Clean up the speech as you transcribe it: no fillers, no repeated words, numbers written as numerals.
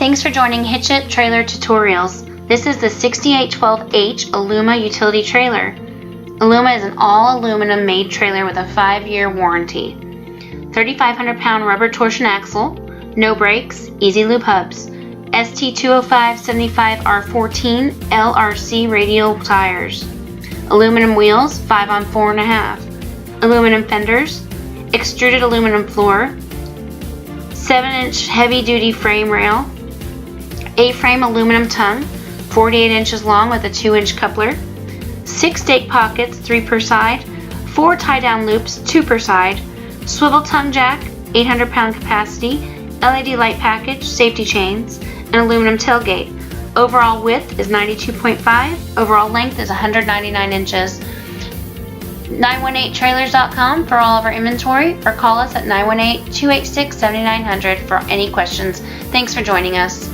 Thanks for joining Hitch Trailer Tutorials. This is the 6812H Aluma utility trailer. Aluma is an all-aluminum made trailer with a 5-year warranty. 3,500 pound rubber torsion axle, no brakes, easy lube hubs, ST205/75R14 LRC radial tires, aluminum wheels 5 on 4.5, aluminum fenders, extruded aluminum floor, 7-inch heavy-duty frame rail, A-frame aluminum tongue, 48 inches long with a 2-inch coupler, 6 stake pockets, 3 per side, 4 tie-down loops, 2 per side, swivel tongue jack, 800 pound capacity, LED light package, safety chains, and aluminum tailgate. Overall width is 92.5, overall length is 199 inches. 918trailers.com for all of our inventory, or call us at 918-286-7900 for any questions. Thanks for joining us.